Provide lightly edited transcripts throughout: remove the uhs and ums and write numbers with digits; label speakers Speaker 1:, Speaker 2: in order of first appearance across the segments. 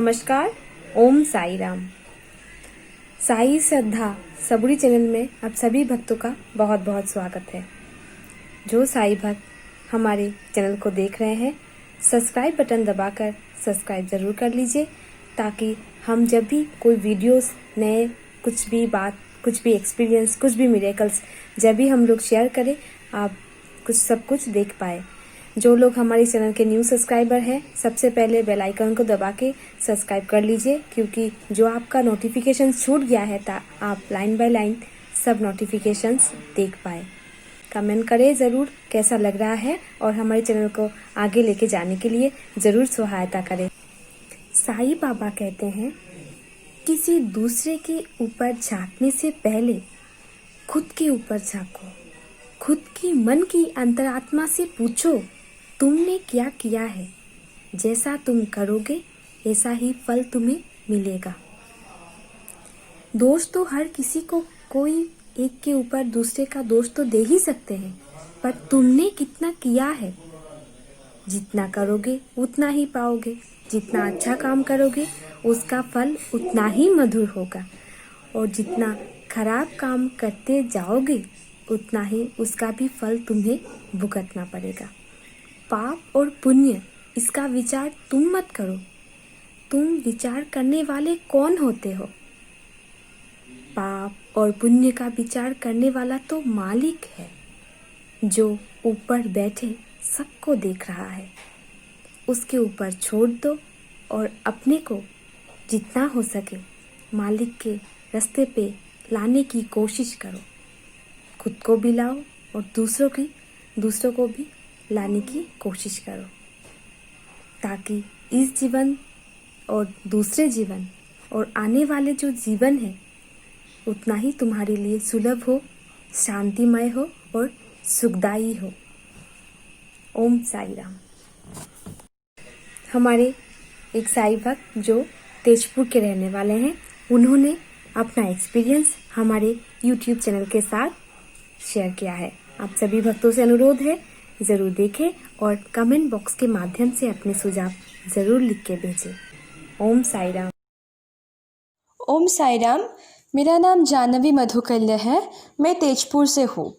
Speaker 1: नमस्कार। ओम साई राम। साई श्रद्धा सबुरी चैनल में आप सभी भक्तों का बहुत बहुत स्वागत है। जो साई भक्त हमारे चैनल को देख रहे हैं, सब्सक्राइब बटन दबाकर सब्सक्राइब ज़रूर कर लीजिए, ताकि हम जब भी कोई वीडियोस नए, कुछ भी बात, कुछ भी एक्सपीरियंस, कुछ भी मिरेकल्स जब भी हम लोग शेयर करें, आप सब कुछ देख पाए। जो लोग हमारे चैनल के न्यू सब्सक्राइबर हैं, सबसे पहले बेल आइकन को दबा के सब्सक्राइब कर लीजिए, क्योंकि जो आपका नोटिफिकेशन छूट गया है आप लाइन बाय लाइन सब नोटिफिकेशंस देख पाए। कमेंट करें ज़रूर कैसा लग रहा है, और हमारे चैनल को आगे लेके जाने के लिए ज़रूर सहायता करें। साईं बाबा कहते हैं, किसी दूसरे के ऊपर झांकने से पहले खुद के ऊपर झांको। खुद की मन की अंतरात्मा से पूछो, तुमने क्या किया है। जैसा तुम करोगे ऐसा ही फल तुम्हें मिलेगा। दोष तो हर किसी को कोई एक के ऊपर दूसरे का दोष तो दे ही सकते हैं, पर तुमने कितना किया है। जितना करोगे उतना ही पाओगे। जितना अच्छा काम करोगे उसका फल उतना ही मधुर होगा, और जितना खराब काम करते जाओगे उतना ही उसका भी फल तुम्हें भुगतना पड़ेगा। पाप और पुण्य इसका विचार तुम मत करो। तुम विचार करने वाले कौन होते हो? पाप और पुण्य का विचार करने वाला तो मालिक है, जो ऊपर बैठे सबको देख रहा है। उसके ऊपर छोड़ दो और अपने को जितना हो सके मालिक के रास्ते पे लाने की कोशिश करो। खुद को भी लाओ और दूसरों को भी लाने की कोशिश करो, ताकि इस जीवन और दूसरे जीवन और आने वाले जो जीवन है उतना ही तुम्हारे लिए सुलभ हो, शांतिमय हो और सुखदायी हो। ओम साई राम। हमारे एक साई भक्त जो तेजपुर के रहने वाले हैं, उन्होंने अपना एक्सपीरियंस हमारे YouTube चैनल के साथ शेयर किया है। आप सभी भक्तों से अनुरोध है, ज़रूर देखें और कमेंट बॉक्स के माध्यम से अपने सुझाव ज़रूर लिख के भेजें। ओम साई राम।
Speaker 2: ओम साई राम। मेरा नाम जानवी मधुकल्य है। मैं तेजपुर से हूँ।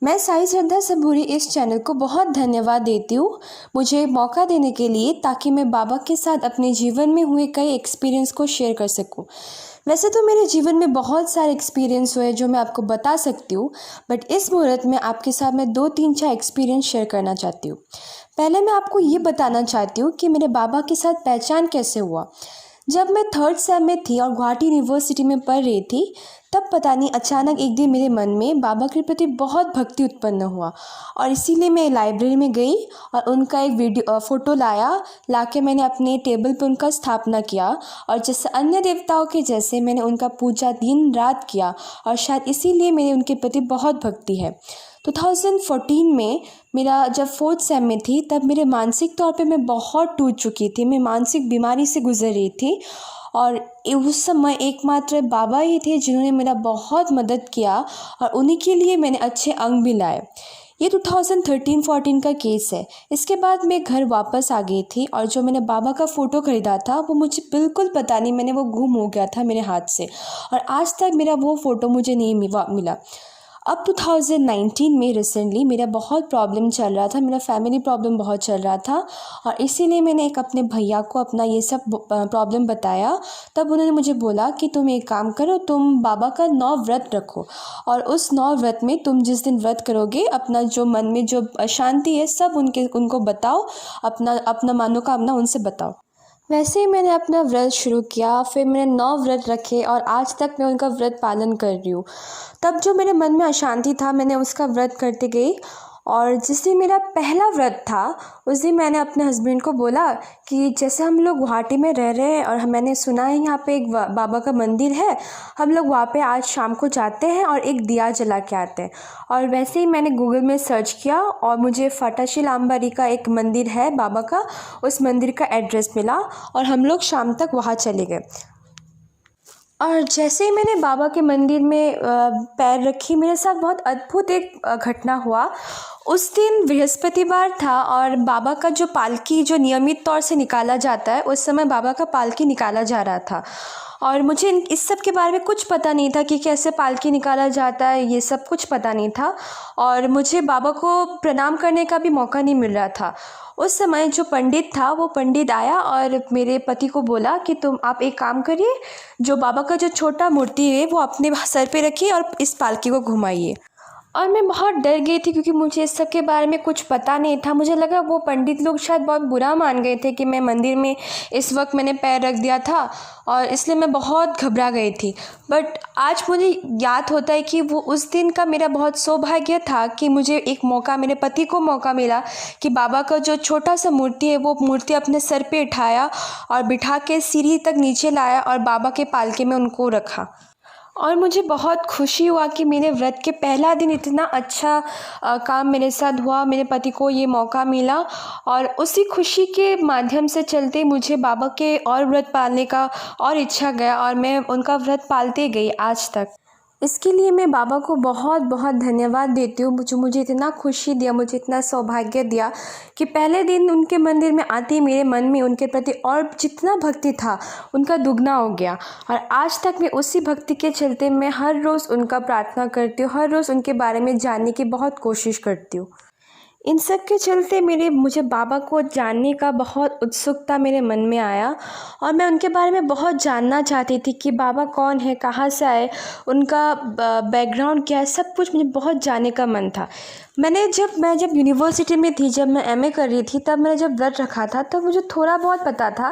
Speaker 2: मैं साई श्रद्धा सबूरी इस चैनल को बहुत धन्यवाद देती हूँ मुझे मौका देने के लिए, ताकि मैं बाबा के साथ अपने जीवन में हुए कई एक्सपीरियंस को शेयर कर सकूँ। वैसे तो मेरे जीवन में बहुत सारे एक्सपीरियंस हुए जो मैं आपको बता सकती हूँ, बट इस मुहूर्त में आपके साथ मैं 2-3-4 एक्सपीरियंस शेयर करना चाहती हूँ। पहले मैं आपको ये बताना चाहती हूँ कि मेरे बाबा के साथ पहचान कैसे हुआ। जब मैं 3rd सेम में थी और गुवाहाटी यूनिवर्सिटी में पढ़ रही थी, तब पता नहीं अचानक एक दिन मेरे मन में बाबा के प्रति बहुत भक्ति उत्पन्न हुआ, और इसीलिए मैं लाइब्रेरी में गई और उनका एक फ़ोटो लाके मैंने अपने टेबल पर उनका स्थापना किया, और जैसे अन्य देवताओं के जैसे मैंने उनका पूजा दिन रात किया, और शायद इसीलिए मेरे उनके प्रति बहुत भक्ति है। 2014 में मेरा जब 4th सेम में थी, तब मेरे मानसिक तौर पे मैं बहुत टूट चुकी थी। मैं मानसिक बीमारी से गुजर रही थी, और उस समय एकमात्र बाबा ही थे जिन्होंने मेरा बहुत मदद किया, और उन्हीं के लिए मैंने अच्छे अंक भी लाए। ये 2013-14 का केस है। इसके बाद मैं घर वापस आ गई थी, और जो मैंने बाबा का फ़ोटो ख़रीदा था वो मुझे बिल्कुल पता नहीं, मैंने वो गुम हो गया था मेरे हाथ से, और आज तक मेरा वो फ़ोटो मुझे नहीं मिला। अब 2019 में रिसेंटली मेरा बहुत प्रॉब्लम चल रहा था, मेरा फैमिली प्रॉब्लम बहुत चल रहा था, और इसीलिए मैंने एक अपने भैया को अपना ये सब प्रॉब्लम बताया। तब उन्होंने मुझे बोला कि तुम एक काम करो, तुम बाबा का 9 व्रत रखो, और उस 9 व्रत में तुम जिस दिन व्रत करोगे, अपना जो मन में जो अशांति है सब उनको बताओ, अपना मनोकामना उनसे बताओ। वैसे ही मैंने अपना व्रत शुरू किया, फिर मैंने 9 व्रत रखे, और आज तक मैं उनका व्रत पालन कर रही हूँ। तब जो मेरे मन में अशांति था, मैंने उसका व्रत करते गई, और जिस दिन मेरा पहला व्रत था उस दिन मैंने अपने हस्बैंड को बोला कि जैसे हम लोग गुवाहाटी में रह रहे हैं, और मैंने सुना है यहाँ पे एक बाबा का मंदिर है, हम लोग वहाँ पे आज शाम को जाते हैं और एक दिया जला के आते हैं। और वैसे ही मैंने गूगल में सर्च किया, और मुझे फटाशील आम्बारी का एक मंदिर है बाबा का, उस मंदिर का एड्रेस मिला, और हम लोग शाम तक वहाँ चले गए। और जैसे ही मैंने बाबा के मंदिर में पैर रखी, मेरे साथ बहुत अद्भुत एक घटना हुआ। उस दिन बृहस्पतिवार था और बाबा का जो पालकी जो नियमित तौर से निकाला जाता है, उस समय बाबा का पालकी निकाला जा रहा था। और मुझे इस सब के बारे में कुछ पता नहीं था कि कैसे पालकी निकाला जाता है, ये सब कुछ पता नहीं था। और मुझे बाबा को प्रणाम करने का भी मौका नहीं मिल रहा था। उस समय जो पंडित था, वो पंडित आया और मेरे पति को बोला कि आप एक काम करिए, जो बाबा का जो छोटा मूर्ति है वो अपने सर पे रखिए और इस पालकी को घुमाइए। और मैं बहुत डर गई थी क्योंकि मुझे इस सब के बारे में कुछ पता नहीं था। मुझे लगा वो पंडित लोग शायद बहुत बुरा मान गए थे कि मैं मंदिर में इस वक्त मैंने पैर रख दिया था, और इसलिए मैं बहुत घबरा गई थी। बट आज मुझे याद होता है कि वो उस दिन का मेरा बहुत सौभाग्य था कि मुझे एक मौका, मेरे पति को मौका मिला कि बाबा का जो छोटा सा मूर्ति है वो मूर्ति अपने सर पे उठाया और बिठा के सीढ़ी तक नीचे लाया और बाबा के पालके में उनको रखा। और मुझे बहुत खुशी हुआ कि मेरे व्रत के पहला दिन इतना अच्छा काम मेरे साथ हुआ, मेरे पति को ये मौका मिला। और उसी खुशी के माध्यम से चलते मुझे बाबा के और व्रत पालने का और इच्छा गया और मैं उनका व्रत पालते गई आज तक। इसके लिए मैं बाबा को बहुत बहुत धन्यवाद देती हूँ, जो मुझे इतना खुशी दिया, मुझे इतना सौभाग्य दिया कि पहले दिन उनके मंदिर में आते ही मेरे मन में उनके प्रति और जितना भक्ति था उनका दुगना हो गया। और आज तक मैं उसी भक्ति के चलते मैं हर रोज़ उनका प्रार्थना करती हूँ, हर रोज़ उनके बारे में जानने की बहुत कोशिश करती हूँ। इन सब के चलते मुझे बाबा को जानने का बहुत उत्सुकता मेरे मन में आया और मैं उनके बारे में बहुत जानना चाहती थी कि बाबा कौन है, कहाँ से आए, उनका बैकग्राउंड क्या है, सब कुछ मुझे बहुत जानने का मन था। मैं जब यूनिवर्सिटी में थी, जब मैं एमए कर रही थी, तब मैंने जब व्रत रखा था तब मुझे थोड़ा बहुत पता था,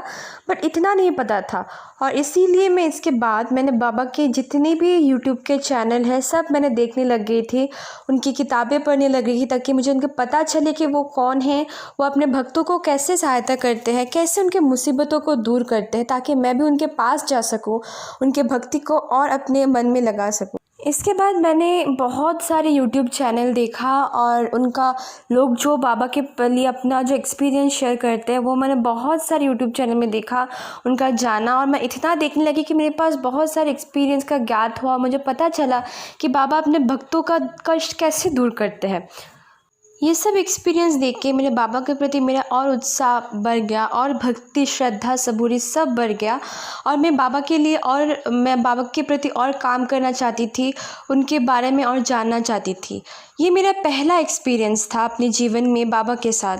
Speaker 2: बट इतना नहीं पता था। और इसीलिए मैं इसके बाद मैंने बाबा के जितने भी यूट्यूब के चैनल हैं सब मैंने देखने लग गई थी, उनकी किताबें पढ़ने लग गई थी, ताकि मुझे उनके पता चले कि वो कौन हैं, वो अपने भक्तों को कैसे सहायता करते हैं, कैसे उनके मुसीबतों को दूर करते हैं, ताकि मैं भी उनके पास जा सकूं, उनके भक्ति को और अपने मन में लगा सकूं। इसके बाद मैंने बहुत सारे यूट्यूब चैनल देखा और उनका लोग जो बाबा के लिए अपना जो एक्सपीरियंस शेयर करते हैं वो मैंने बहुत सारे यूट्यूब चैनल में देखा, उनका जाना। और मैं इतना देखने लगी कि मेरे पास बहुत सारे एक्सपीरियंस का ज्ञात हुआ। मुझे पता चला कि बाबा अपने भक्तों का कष्ट कैसे दूर करते हैं। ये सब एक्सपीरियंस देख के मेरे बाबा के प्रति मेरा और उत्साह बढ़ गया और भक्ति, श्रद्धा, सबूरी सब बढ़ गया। और मैं बाबा के प्रति और काम करना चाहती थी, उनके बारे में और जानना चाहती थी। ये मेरा पहला एक्सपीरियंस था अपने जीवन में बाबा के साथ।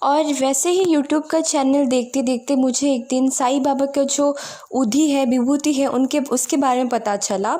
Speaker 2: और वैसे ही यूट्यूब का चैनल देखते देखते मुझे एक दिन साईं बाबा का जो उधी है, विभूति है, उसके बारे में पता चला।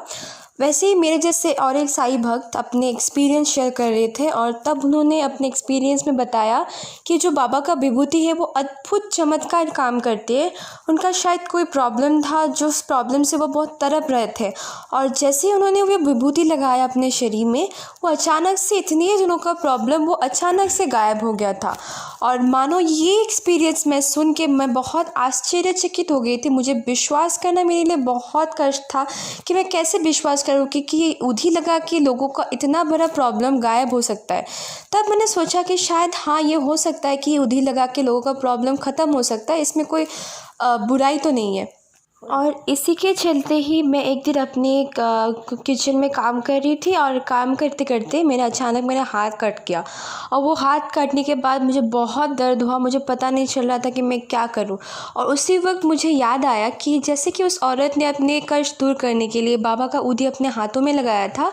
Speaker 2: वैसे ही मेरे जैसे और एक साईं भक्त अपने एक्सपीरियंस शेयर कर रहे थे और तब उन्होंने अपने एक्सपीरियंस में बताया कि जो बाबा का विभूति है वो अद्भुत चमत्कार काम करते हैं। उनका शायद कोई प्रॉब्लम था, जो उस प्रॉब्लम से वो बहुत तड़प रहे थे, और जैसे ही उन्होंने वो विभूति लगाया अपने शरीर में, वो अचानक से इतनी दिनों का प्रॉब्लम वो अचानक से गायब हो गया था। और मानो ये एक्सपीरियंस मैं सुन के मैं बहुत आश्चर्यचकित हो गई थी। मुझे विश्वास करना मेरे लिए बहुत कष्ट था कि मैं कैसे विश्वास करूँ कि उधी लगा कि लोगों का इतना बड़ा प्रॉब्लम गायब हो सकता है। तब मैंने सोचा कि शायद हाँ, ये हो सकता है कि उधी लगा के लोगों का प्रॉब्लम ख़त्म हो सकता है, इसमें कोई बुराई तो नहीं है। और इसी के चलते ही मैं एक दिन अपने किचन में काम कर रही थी और काम करते करते अचानक मेरा हाथ कट गया। और वो हाथ कटने के बाद मुझे बहुत दर्द हुआ, मुझे पता नहीं चल रहा था कि मैं क्या करूं। और उसी वक्त मुझे याद आया कि जैसे कि उस औरत ने अपने कष्ट दूर करने के लिए बाबा का उधी अपने हाथों में लगाया था,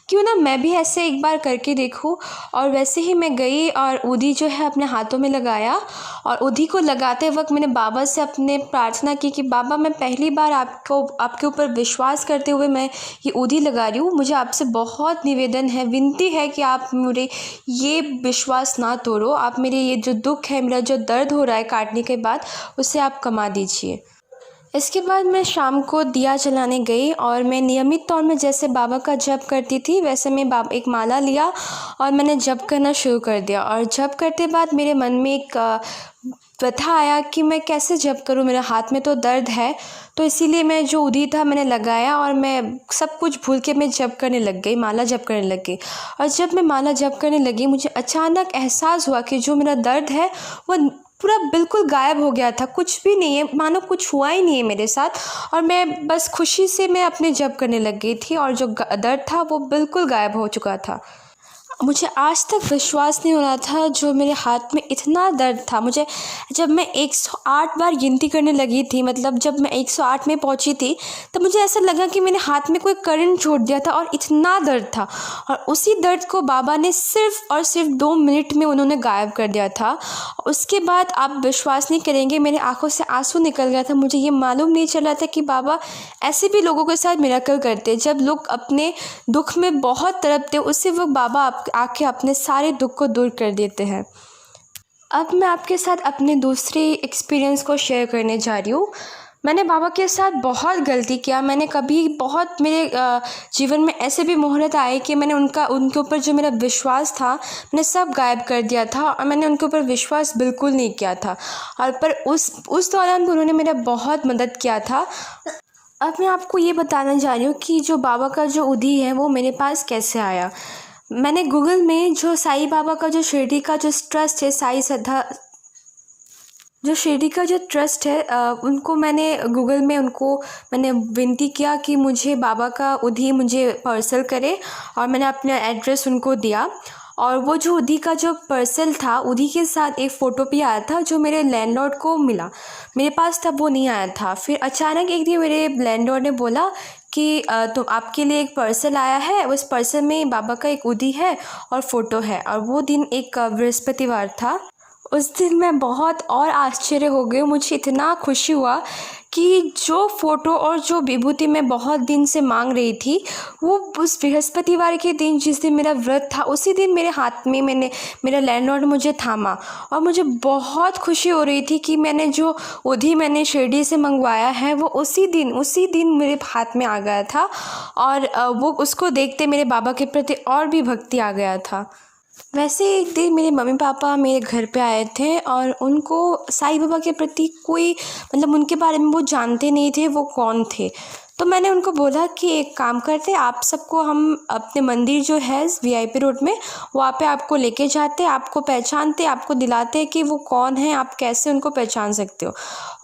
Speaker 2: क्यों ना मैं भी ऐसे एक बार करके देखूं। और वैसे ही मैं गई और उधी जो है अपने हाथों में लगाया। और उधी को लगाते वक्त मैंने बाबा से अपने प्रार्थना की कि बाबा, मैं पहली बार आपके ऊपर विश्वास करते हुए मैं ये उधी लगा रही हूँ। मुझे आपसे बहुत निवेदन है, विनती है कि आप मेरे ये विश्वास ना तोड़ो। आप मेरे ये जो दुख है, मेरा जो दर्द हो रहा है काटने के बाद, उसे आप कमा दीजिए। इसके बाद मैं शाम को दिया जलाने गई और मैं नियमित तौर में जैसे बाबा का जप करती थी वैसे मैं एक माला लिया और मैंने जप करना शुरू कर दिया। और जप करते बाद मेरे मन में एक प्रथा आया कि मैं कैसे जप करूं, मेरे हाथ में तो दर्द है। तो इसीलिए मैं जो उधी था मैंने लगाया और मैं सब कुछ भूल के मैं जप करने लग गई, माला जप करने लग गई। और जब मैं माला जप करने लगी मुझे अचानक एहसास हुआ कि जो मेरा दर्द है वो पूरा बिल्कुल गायब हो गया था, कुछ भी नहीं है, मानो कुछ हुआ ही नहीं है मेरे साथ। और मैं बस खुशी से मैं अपने जब करने लग गई थी और जो दर्द था वो बिल्कुल गायब हो चुका था। मुझे आज तक विश्वास नहीं हो रहा था जो मेरे हाथ में इतना दर्द था। मुझे जब मैं 108 बार गिनती करने लगी थी, मतलब जब मैं 108 में पहुंची थी, तब मुझे ऐसा लगा कि मैंने हाथ में कोई करंट छोड़ दिया था और इतना दर्द था। और उसी दर्द को बाबा ने सिर्फ और सिर्फ 2 मिनट में उन्होंने गायब कर दिया था। उसके बाद आप विश्वास नहीं करेंगे, मेरे आंखों से आंसू निकल गया था। मुझे ये मालूम नहीं चल रहा था कि बाबा ऐसे भी लोगों के साथ मिरेकल करते। जब लोग अपने दुख में बहुत तड़पते, उसी वक्त बाबा आके अपने सारे दुख को दूर कर देते हैं। अब मैं आपके साथ अपने दूसरे एक्सपीरियंस को शेयर करने जा रही हूँ। मैंने बाबा के साथ बहुत गलती किया। मैंने कभी बहुत मेरे जीवन में ऐसे भी मुहूर्त आए कि मैंने उनके ऊपर जो मेरा विश्वास था मैंने सब गायब कर दिया था और मैंने उनके ऊपर विश्वास बिल्कुल नहीं किया था। और पर उस दौरान उन्होंने मेरा बहुत मदद किया था। अब मैं आपको ये बताना जा रही हूँ कि जो बाबा का जो उदी है वो मेरे पास कैसे आया। मैंने गूगल में जो साईं बाबा का जो शिरडी का जो ट्रस्ट है, साईं श्रद्धा जो शिरडी का जो ट्रस्ट है, उनको मैंने गूगल में मैंने विनती किया कि मुझे बाबा का उदी मुझे पार्सल करे और मैंने अपना एड्रेस उनको दिया। और वो जो उदी का जो पार्सल था, उदी के साथ एक फ़ोटो भी आया था जो मेरे लैंडलॉर्ड को मिला। मेरे पास तब वो नहीं आया था। फिर अचानक एक दिन मेरे लैंडलॉर्ड ने बोला कि तो आपके लिए एक पार्सल आया है, उस पार्सल में बाबा का एक उदी है और फ़ोटो है। और वो दिन एक बृहस्पतिवार था। उस दिन मैं बहुत और आश्चर्य हो गई। मुझे इतना खुशी हुआ कि जो फ़ोटो और जो विभूति मैं बहुत दिन से मांग रही थी, वो उस बृहस्पतिवार के दिन जिस दिन मेरा व्रत था, उसी दिन मेरे हाथ में मेरा लैंडलॉर्ड मुझे थामा। और मुझे बहुत खुशी हो रही थी कि मैंने जो उदी मैंने शिरडी से मंगवाया है वो उसी दिन मेरे हाथ में आ गया था। और वो उसको देखते मेरे बाबा के प्रति और भी भक्ति आ गया था। वैसे एक दिन मेरे मम्मी पापा मेरे घर पे आए थे और उनको साईं बाबा के प्रति कोई मतलब उनके बारे में वो जानते नहीं थे वो कौन थे। तो मैंने उनको बोला कि एक काम करते, आप सबको हम अपने मंदिर जो है VIP रोड में, वहाँ पे आपको लेके जाते, आपको पहचानते, आपको दिलाते कि वो कौन है, आप कैसे उनको पहचान सकते हो।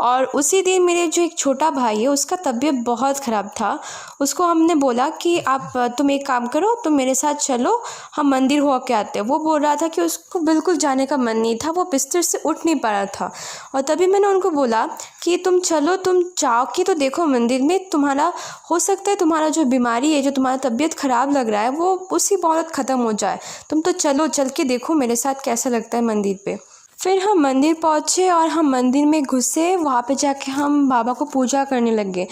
Speaker 2: और उसी दिन मेरे जो एक छोटा भाई है उसका तबीयत बहुत ख़राब था। उसको हमने बोला कि तुम एक काम करो, तुम मेरे साथ चलो, हम मंदिर हो के आते हैं। वो बोल रहा था कि उसको बिल्कुल जाने का मन नहीं था, वो बिस्तर से उठ नहीं पा रहा था। और तभी मैंने उनको बोला कि तुम चलो, तुम जाओ कि तो देखो मंदिर में, तुम्हारा हो सकता है तुम्हारा जो बीमारी है, जो तुम्हारा तबीयत ख़राब लग रहा है, वो उसी बहुत ख़त्म हो जाए। तुम तो चलो, चल के देखो मेरे साथ कैसा लगता है मंदिर पे। फिर हम मंदिर पहुँचे और हम मंदिर में घुसे। वहाँ पे जाके हम बाबा को पूजा करने लग गए।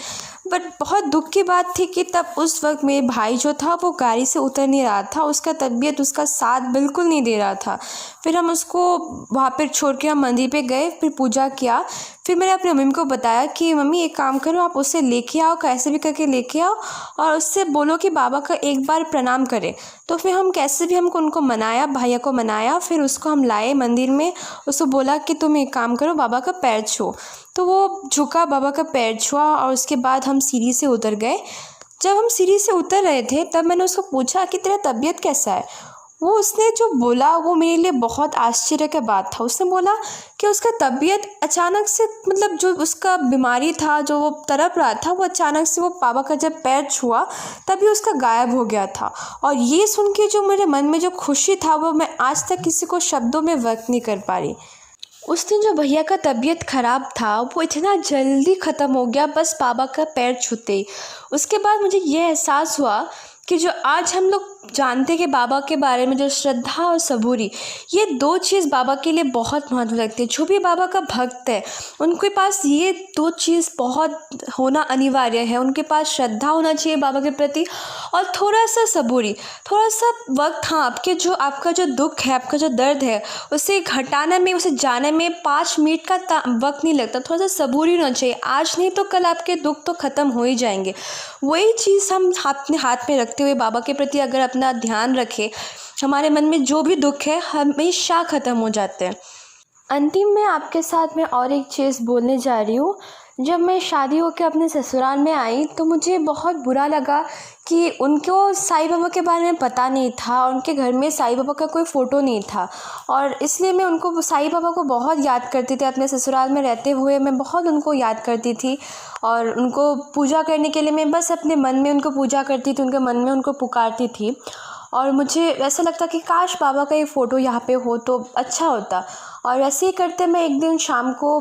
Speaker 2: बट बहुत दुख की बात थी कि तब उस वक्त मेरे भाई जो था वो गाड़ी से उतर नहीं रहा था, उसका तबीयत उसका साथ बिल्कुल नहीं दे रहा था। फिर हम उसको वहाँ पर छोड़ के हम मंदिर पे गए, फिर पूजा किया। फिर मैंने अपनी मम्मी को बताया कि मम्मी एक काम करो, आप उसे लेके आओ, कैसे भी करके लेके आओ और उससे बोलो कि बाबा का एक बार प्रणाम करें। तो फिर हम कैसे भी उनको मनाया, भैया को मनाया, फिर उसको हम लाए मंदिर में। उसको बोला कि तुम एक काम करो, बाबा का पैर छुओ। तो वो झुका, बाबा का पैर छुआ और उसके बाद हम सीढ़ी से उतर गए। जब हम सीढ़ी से उतर रहे थे तब मैंने उसको पूछा कि तेरा तबीयत कैसा है। उसने जो बोला वो मेरे लिए बहुत आश्चर्य का बात था। उसने बोला कि उसका तबीयत अचानक से, मतलब जो उसका बीमारी था, जो वो तड़प रहा था, वो अचानक से वो बाबा का जब पैर छुआ तभी उसका गायब हो गया था। और ये सुन के जो मेरे मन में जो खुशी था वो मैं आज तक किसी को शब्दों में व्यक्त नहीं कर पा रही। उस दिन जो भैया का तबीयत ख़राब था वो इतना जल्दी ख़त्म हो गया, बस बाबा का पैर छूते ही। उसके बाद मुझे ये एहसास हुआ कि जो आज हम लोग जानते हैं कि बाबा के बारे में, जो श्रद्धा और सबूरी, ये 2 चीज़ बाबा के लिए बहुत महत्व रखती है। जो भी बाबा का भक्त है उनके पास ये 2 चीज़ बहुत होना अनिवार्य है। उनके पास श्रद्धा होना चाहिए बाबा के प्रति और थोड़ा सा सबूरी, थोड़ा सा वक्त। हाँ, आपका जो दुख है, आपका जो दर्द है, उसे घटाने में, उसे जाने में 5 मिनट का वक्त नहीं लगता। थोड़ा सा सबूरी होना चाहिए। आज नहीं तो कल आपके दुख तो ख़त्म हो ही जाएंगे। वही चीज़ हम अपने हाथ में रखते हुए बाबा के प्रति अगर अपना ध्यान रखें, हमारे मन में जो भी दुख है हमेशा ख़त्म हो जाते हैं। अंतिम में आपके साथ मैं और एक चीज़ बोलने जा रही हूँ। जब मैं शादी होकर अपने ससुराल में आई तो मुझे बहुत बुरा लगा कि उनको साईं बाबा के बारे में पता नहीं था, उनके घर में साईं बाबा का कोई फ़ोटो नहीं था। और इसलिए मैं उनको साईं बाबा को बहुत याद करती थी। अपने ससुराल में रहते हुए मैं बहुत उनको याद करती थी और उनको पूजा करने के लिए मैं बस अपने मन में उनको पूजा करती थी, उनके मन में उनको पुकारती थी। और मुझे ऐसा लगता कि काश बाबा का ये फ़ोटो यहाँ पे हो तो अच्छा होता। और ऐसे ही करते मैं एक दिन शाम को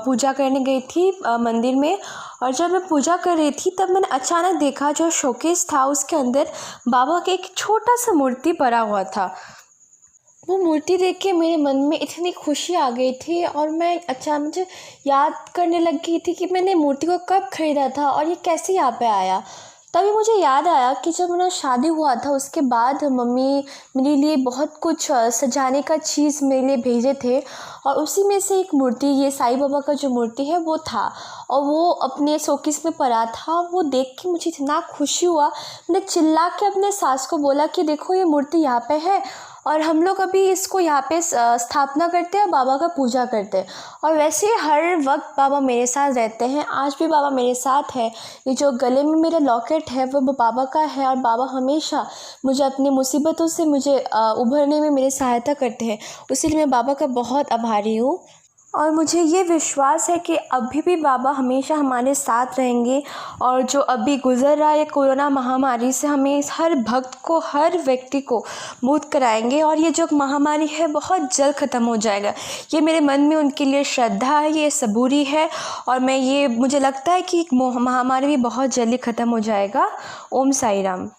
Speaker 2: पूजा करने गई थी मंदिर में। और जब मैं पूजा कर रही थी तब मैंने अचानक देखा जो शोकेस था उसके अंदर बाबा का एक छोटा सा मूर्ति पड़ा हुआ था। वो मूर्ति देख के मेरे मन में इतनी खुशी आ गई थी और मैं मुझे याद करने लग गई थी कि मैंने मूर्ति को कब ख़रीदा था और ये कैसे यहाँ पे आया। तभी मुझे याद आया कि जब मेरा शादी हुआ था उसके बाद मम्मी मेरे लिए बहुत कुछ सजाने का चीज़ मेरे लिए भेजे थे और उसी में से एक मूर्ति, ये साईं बाबा का जो मूर्ति है वो था और वो अपने शोकेस में पड़ा था। वो देख के मुझे इतना खुशी हुआ, मैंने चिल्ला के अपने सास को बोला कि देखो ये मूर्ति यहाँ पे है और हम लोग अभी इसको यहाँ पे स्थापना करते हैं, बाबा का पूजा करते हैं। और वैसे हर वक्त बाबा मेरे साथ रहते हैं, आज भी बाबा मेरे साथ है। ये जो गले में मेरा लॉकेट है वो बाबा का है और बाबा हमेशा मुझे अपनी मुसीबतों से मुझे उभरने में मेरी सहायता करते हैं। इसीलिए मैं बाबा का बहुत आभारी हूँ और मुझे ये विश्वास है कि अभी भी बाबा हमेशा हमारे साथ रहेंगे। और जो अभी गुज़र रहा है कोरोना महामारी से, हमें हर भक्त को, हर व्यक्ति को मुक्त कराएंगे और ये जो महामारी है बहुत जल्द ख़त्म हो जाएगा। ये मेरे मन में उनके लिए श्रद्धा है, ये सबूरी है और मुझे लगता है कि महामारी भी बहुत जल्दी ख़त्म हो जाएगा। ओम साई राम।